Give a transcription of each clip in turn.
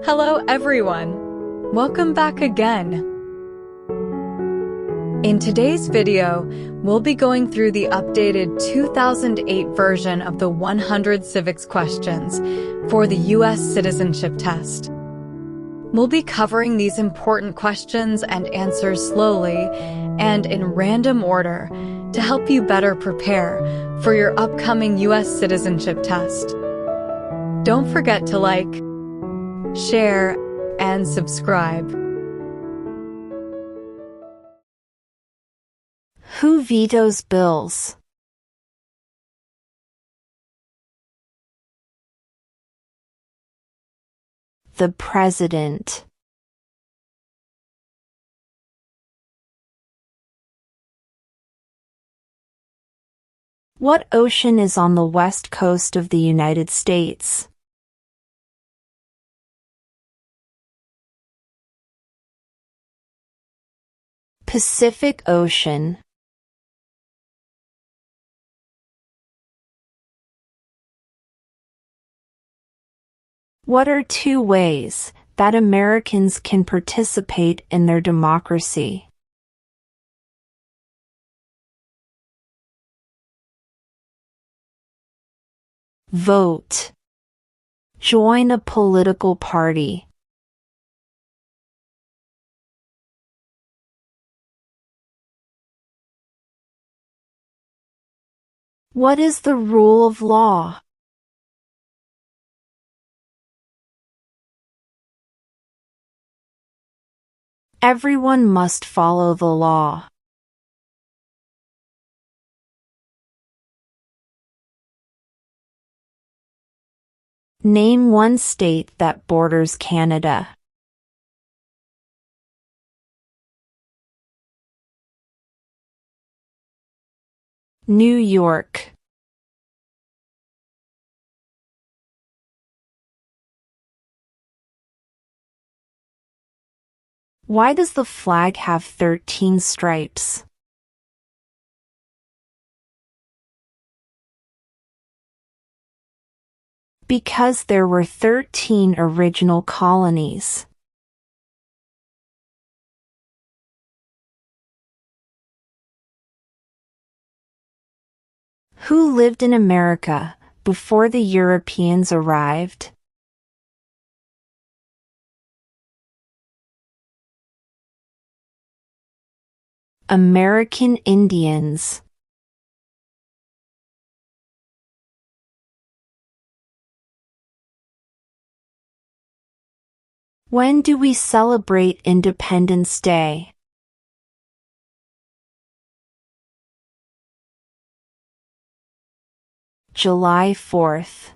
Hello everyone! Welcome back again! In today's video, we'll be going through the updated 2008 version of the 100 civics questions for the U.S. Citizenship Test. We'll be covering these important questions and answers slowly and in random order to help you better prepare for your upcoming U.S. Citizenship Test. Don't forget to like, share, and subscribe. Who vetoes bills? The President. What ocean is on the west coast of the United States? Pacific Ocean. What are two ways that Americans can participate in their democracy? Vote. Join a political party. What is the rule of law? Everyone must follow the law. Name one state that borders Canada. New York. Why does the flag have 13 stripes? Because there were 13 original colonies. Who lived in America before the Europeans arrived? American Indians. When do we celebrate Independence Day? July 4th.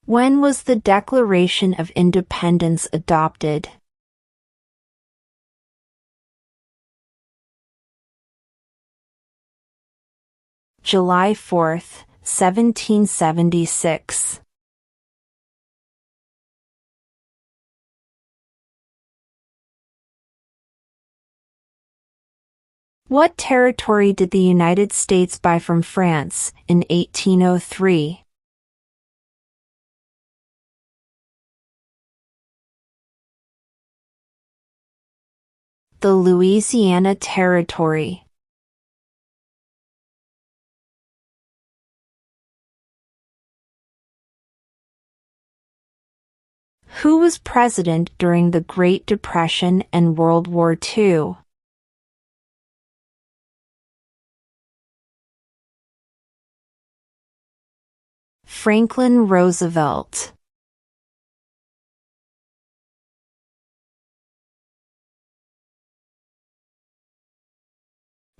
When was the Declaration of Independence adopted? July 4th, 1776. What territory did the United States buy from France in 1803? The Louisiana Territory. Who was president during the Great Depression and World War II? Franklin Roosevelt.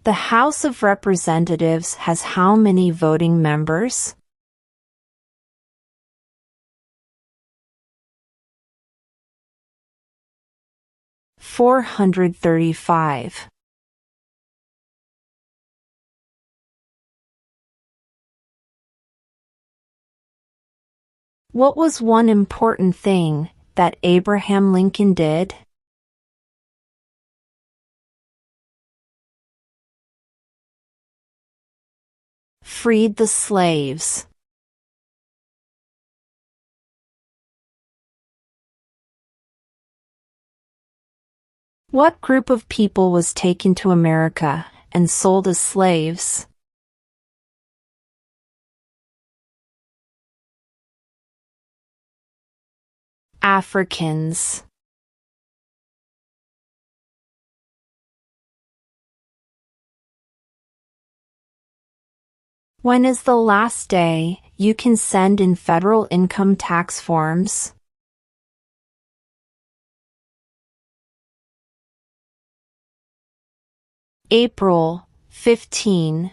The House of Representatives has how many voting members? $435. What was one important thing that Abraham Lincoln did? freed the slaves. What group of people was taken to America and sold as slaves? Africans. When is the last day you can send in federal income tax forms? April 15.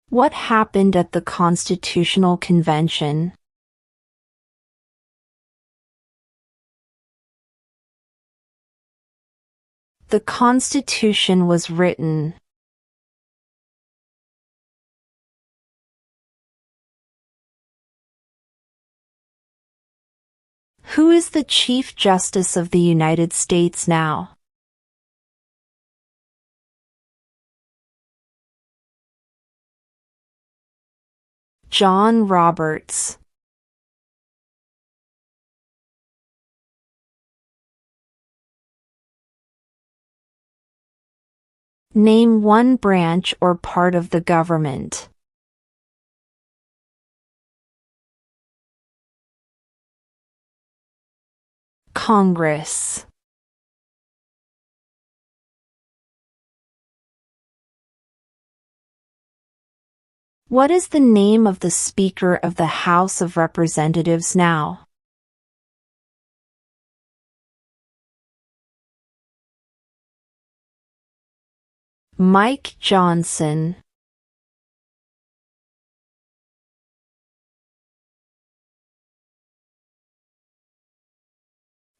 What happened at the Constitutional Convention? The Constitution was written. Who is the Chief Justice of the United States now? John Roberts. Name one branch or part of the government. Congress. What is the name of the Speaker of the House of Representatives now? Mike Johnson.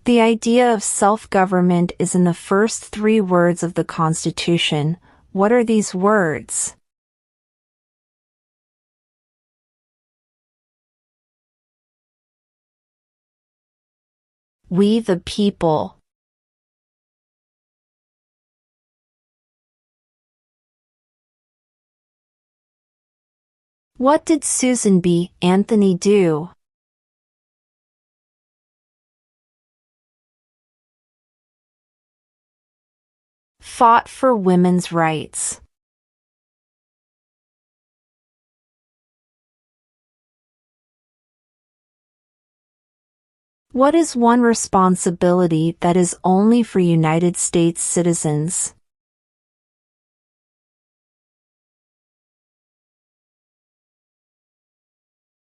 The idea of self-government is in the first 3 words of the Constitution. What are these words? We the people. What did Susan B. Anthony do? Fought for women's rights. What is one responsibility that is only for United States citizens?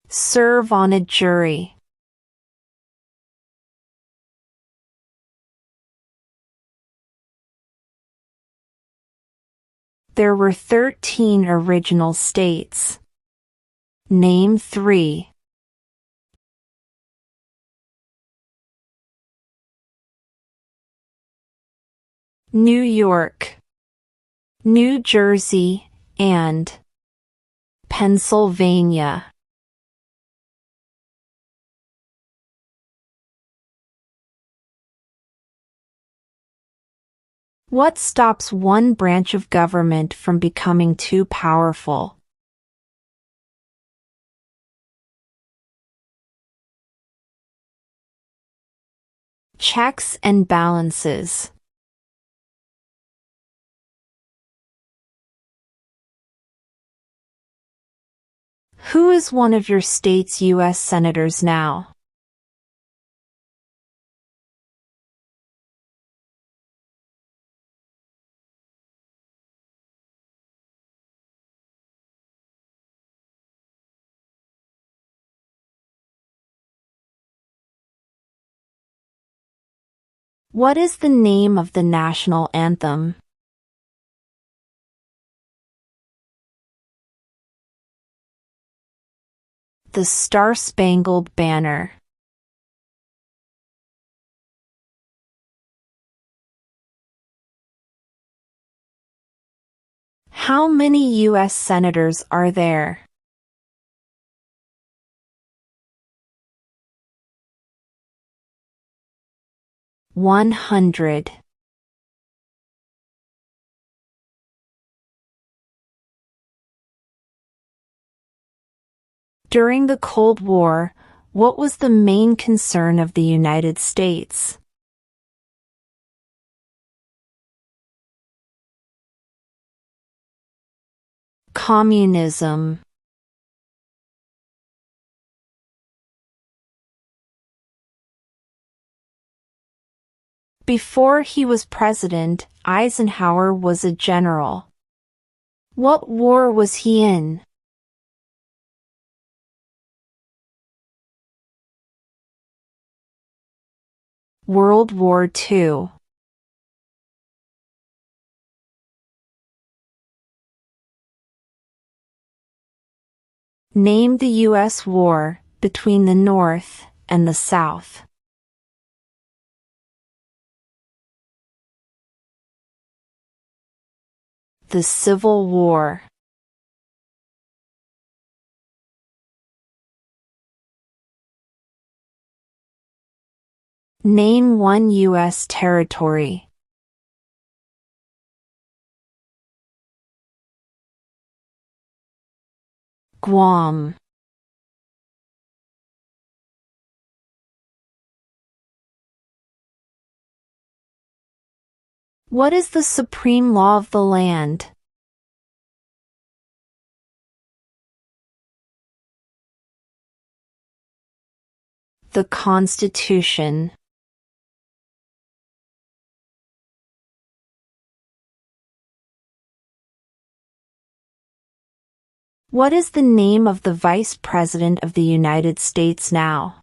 Serve on a jury. There were 13 original states. Name 3. New York, New Jersey, and Pennsylvania. What stops one branch of government from becoming too powerful? Checks and balances. Who is one of your state's U.S. senators now? What is the name of the national anthem? The Star-Spangled Banner. How many U.S. senators are there? 100. During the Cold War, what was the main concern of the United States? Communism. Before he was president, Eisenhower was a general. What war was he in? World War II. Name the U.S. war between the North and the South. The Civil War. Name one U.S. territory. Guam. What is the supreme law of the land? The Constitution. What is the name of the Vice President of the United States now?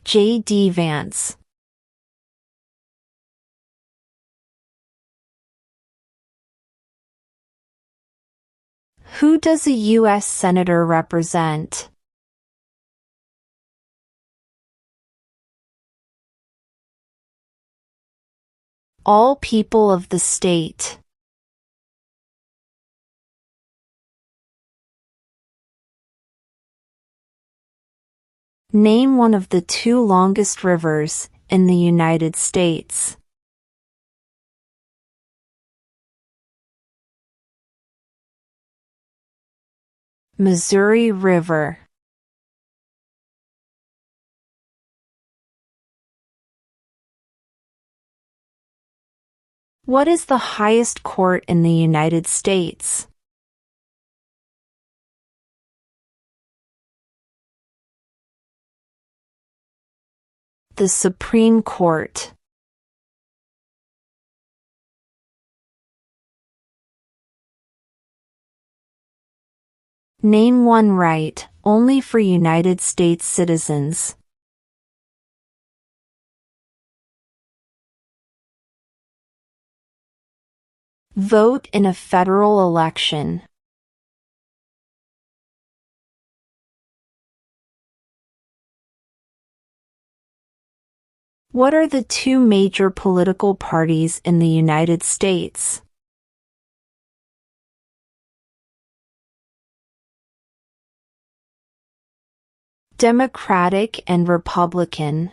J.D. Vance. Who does a U.S. Senator represent? All people of the state. Name one of the two longest rivers in the United States. Missouri River. What is the highest court in the United States? The Supreme Court. Name one right only for United States citizens. Vote in a federal election. What are the two major political parties in the United States? Democratic and Republican.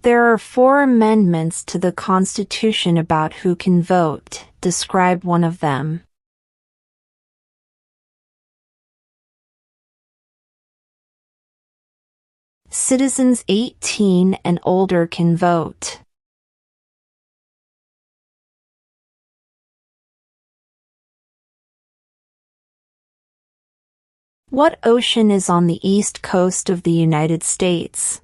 There are 4 amendments to the Constitution about who can vote. Describe one of them. Citizens 18 and older can vote. What ocean is on the east coast of the United States?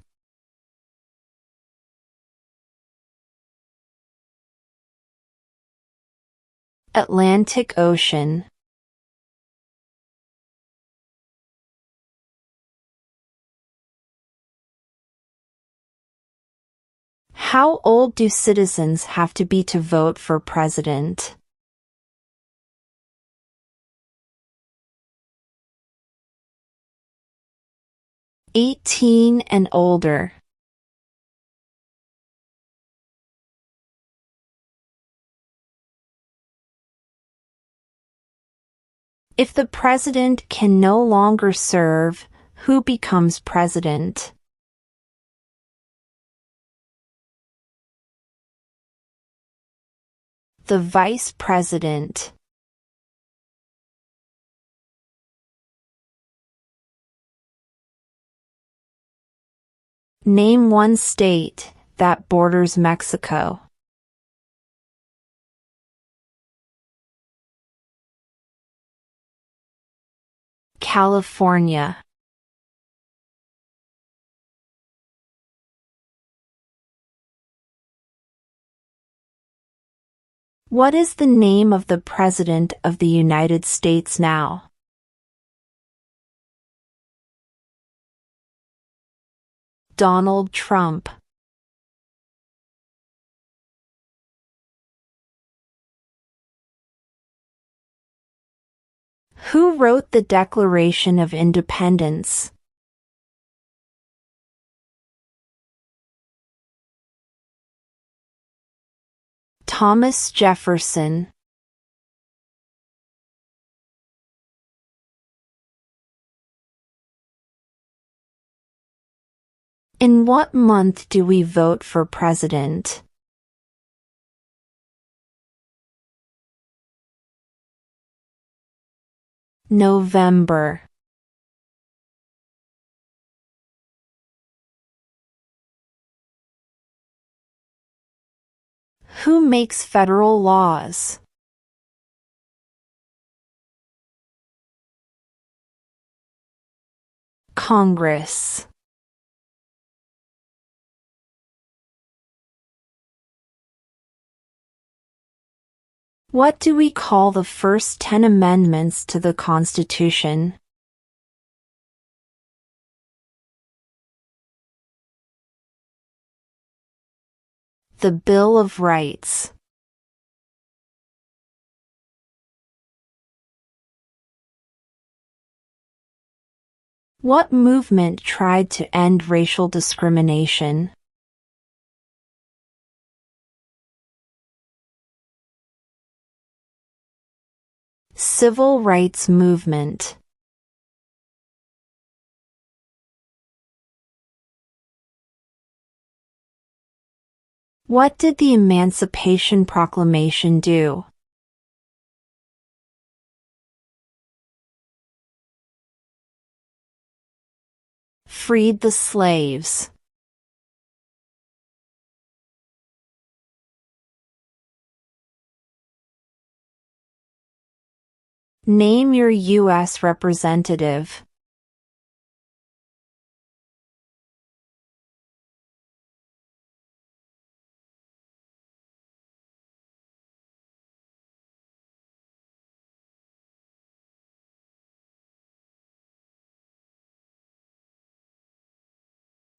Atlantic Ocean. How old do citizens have to be to vote for president? "18 and older." If the president can no longer serve, who becomes president? The vice president. Name one state that borders Mexico. California. What is the name of the President of the United States now? Donald Trump. Who wrote the Declaration of Independence? Thomas Jefferson. In what month do we vote for president? November. Who makes federal laws? Congress. What do we call the first 10 amendments to the Constitution? The Bill of Rights. What movement tried to end racial discrimination? Civil rights movement. What did the Emancipation Proclamation do? Freed the slaves. Name your U.S. representative.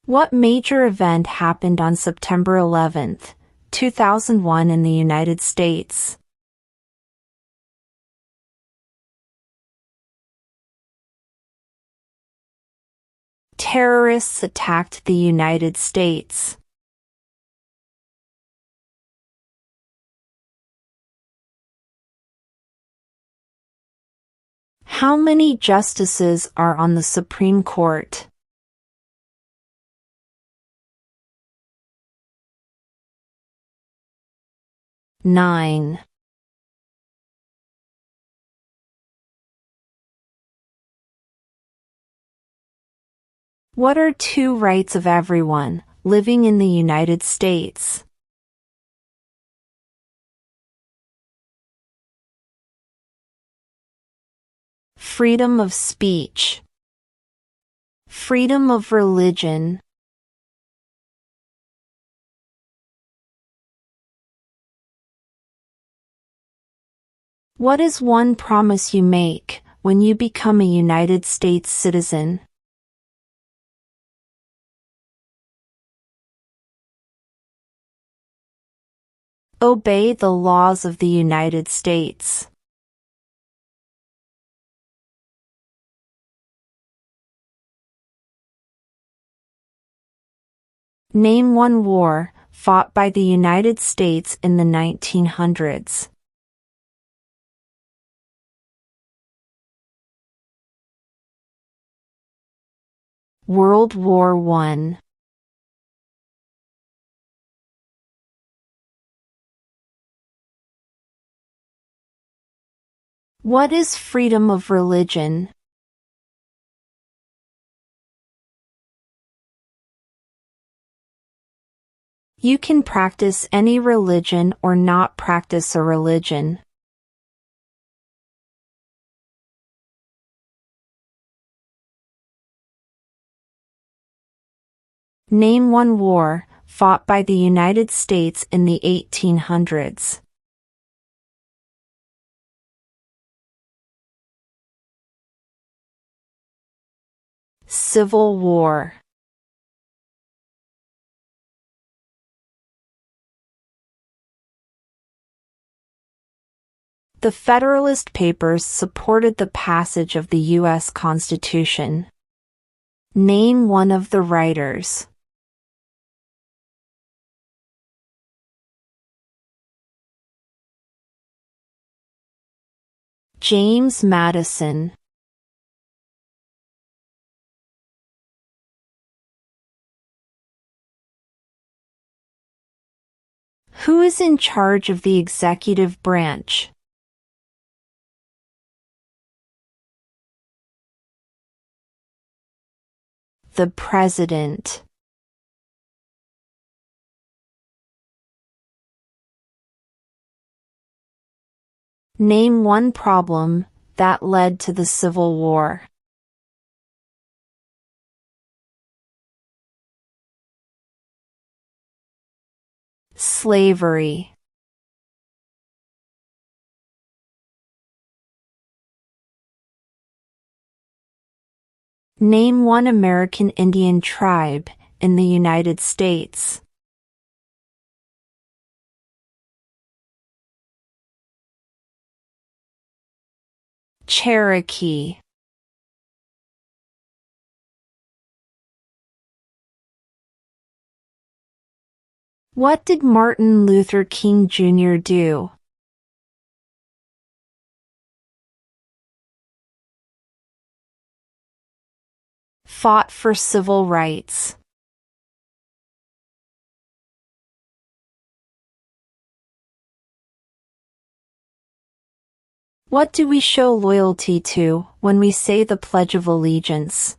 What major event happened on September 11, 2001 in the United States? Terrorists attacked the United States. How many justices are on the Supreme Court? 9. What are two rights of everyone living in the United States? Freedom of speech. Freedom of religion. What is one promise you make when you become a United States citizen? Obey the laws of the United States. Name one war fought by the United States in the 1900s. World War I. What is freedom of religion? You can practice any religion or not practice a religion. Name one war fought by the United States in the 1800s. Civil War. The Federalist Papers supported the passage of the U.S. Constitution. Name one of the writers. James Madison. Who is in charge of the executive branch? The President. Name one problem that led to the Civil War. Slavery. Name one American Indian tribe in the United States. Cherokee. What did Martin Luther King Jr. do? Fought for civil rights. What do we show loyalty to when we say the Pledge of Allegiance?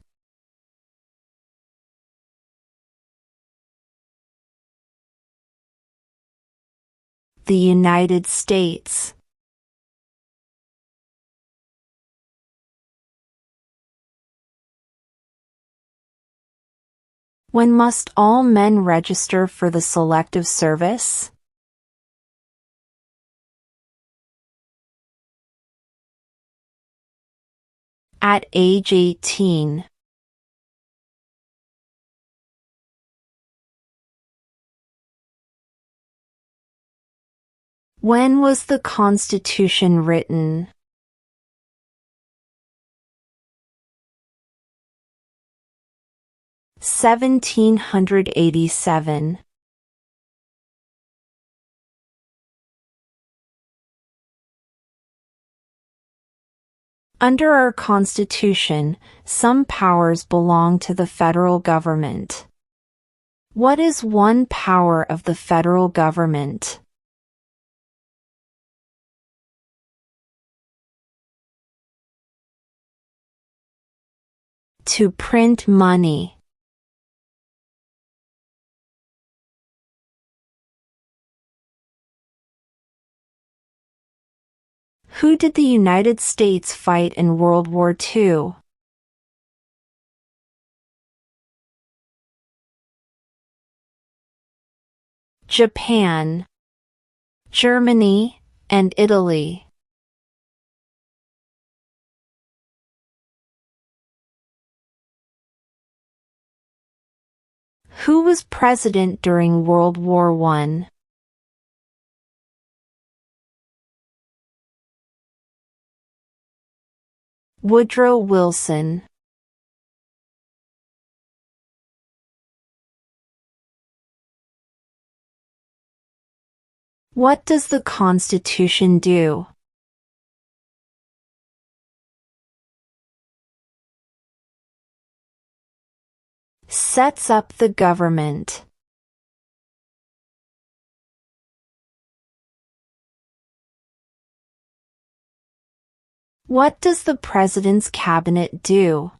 The United States. When must all men register for the Selective Service? At age 18. When was the Constitution written? (1787). Under our Constitution, some powers belong to the federal government. What is one power of the federal government? To print money. Who did the United States fight in World War II? Japan, Germany, and Italy. Who was president during World War I? Woodrow Wilson. What does the Constitution do? Sets up the government. What does the President's Cabinet do?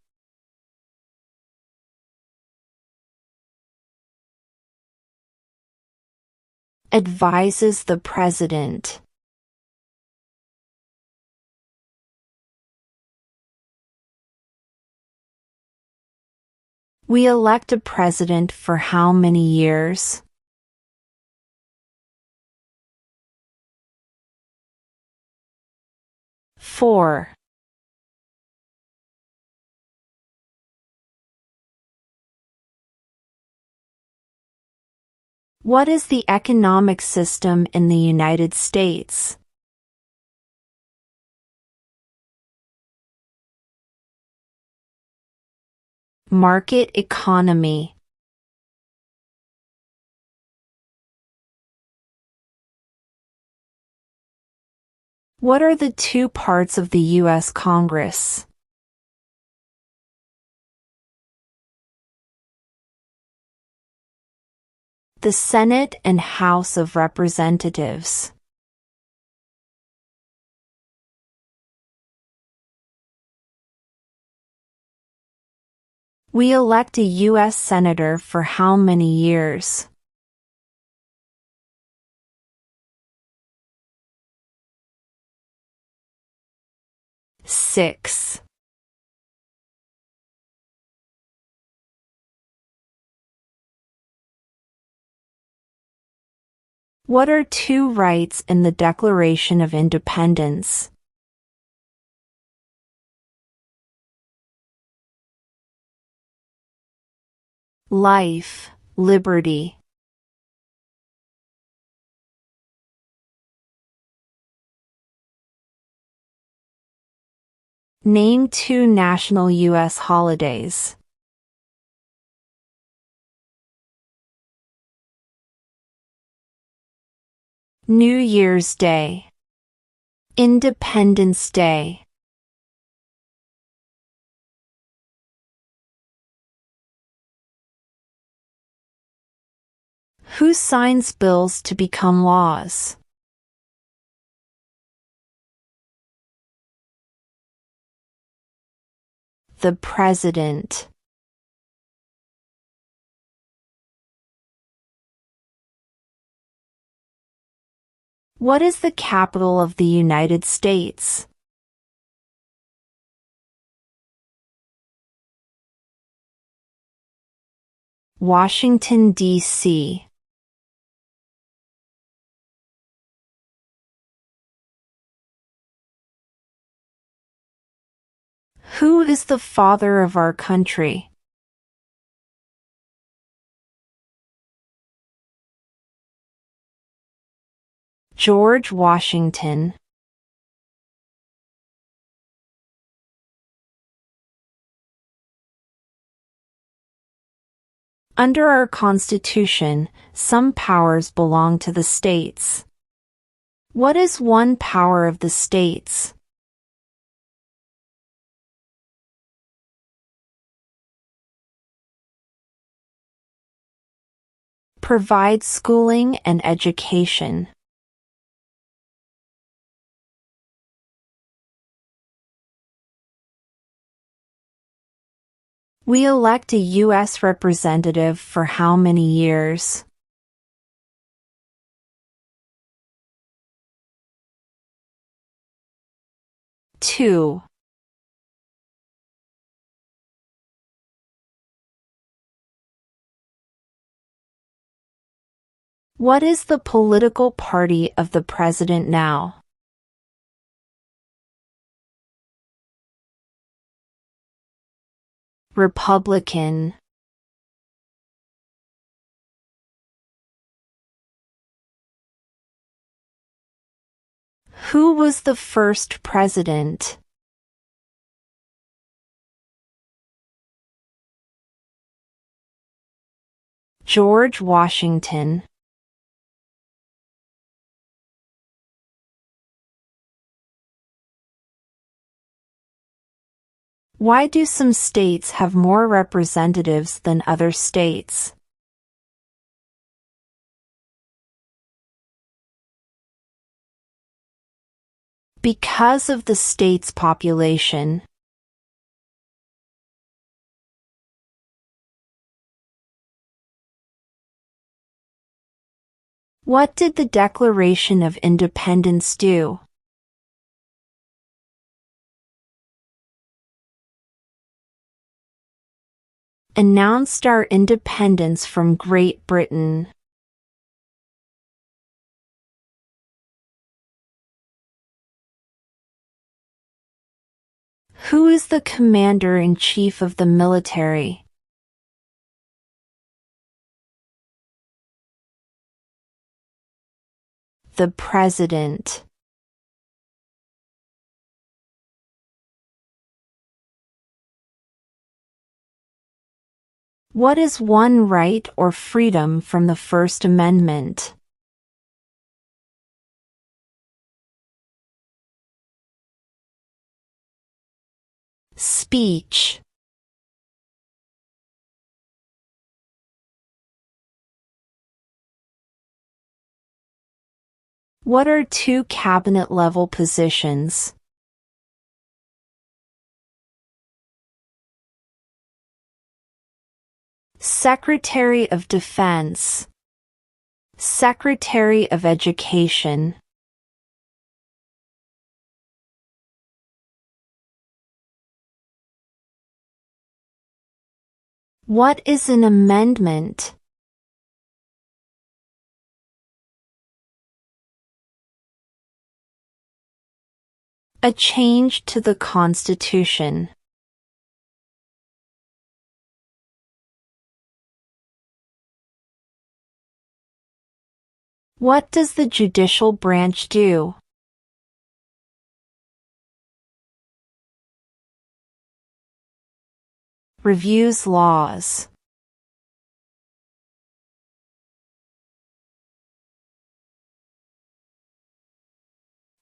Advises the President. We elect a president for how many years? Four. What is the economic system in the United States? Market economy. What are the two parts of the U.S. Congress? The Senate and House of Representatives. We elect a U.S. Senator for how many years? Six. What are two rights in the Declaration of Independence? Life, liberty. Name two national U.S. holidays. New Year's Day. Independence Day. Who signs bills to become laws? The President. What is the capital of the United States? Washington, D.C. Who is the father of our country? George Washington. Under our Constitution, some powers belong to the states. What is one power of the states? Provide schooling and education. We elect a U.S. representative for how many years? Two. What is the political party of the president now? Republican. Who was the first president? George Washington. Why do some states have more representatives than other states? Because of the state's population. What did the Declaration of Independence do? Announced our independence from Great Britain. Who is the Commander-in-Chief of the military? The President. What is one right or freedom from the First Amendment? Speech. What are two cabinet-level positions? Secretary of Defense. Secretary of Education. What is an amendment? A change to the Constitution. What does the judicial branch do? Reviews laws.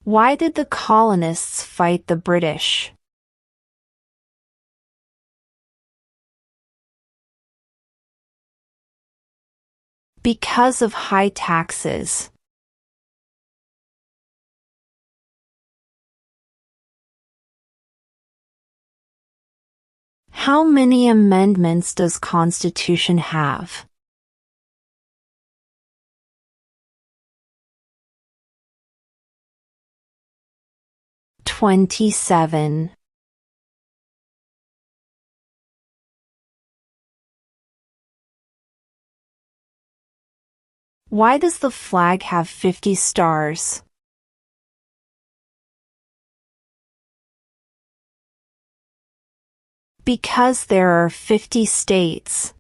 Why did the colonists fight the British? Because of high taxes. How many amendments does Constitution have? "27". Why does the flag have 50 stars? Because there are 50 states.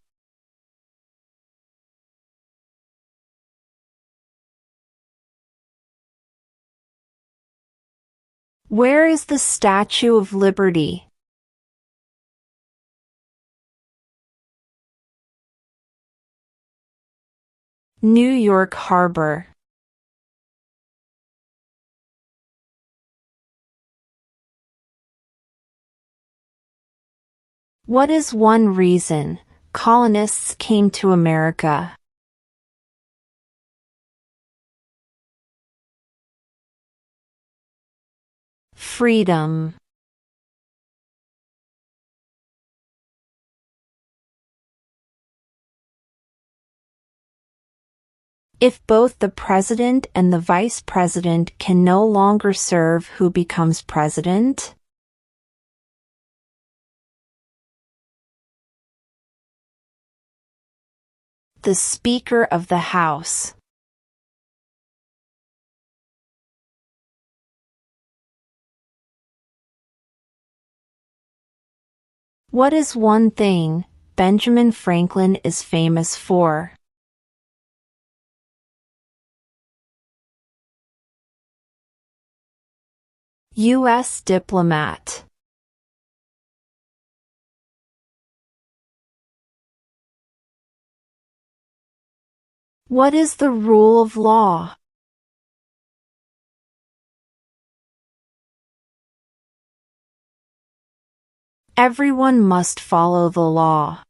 Where is the Statue of Liberty? New York Harbor. What is one reason colonists came to America? Freedom. If both the president and the vice president can no longer serve, who becomes president? The Speaker of the House. What is one thing Benjamin Franklin is famous for? U.S. diplomat. What is the rule of law? Everyone must follow the law.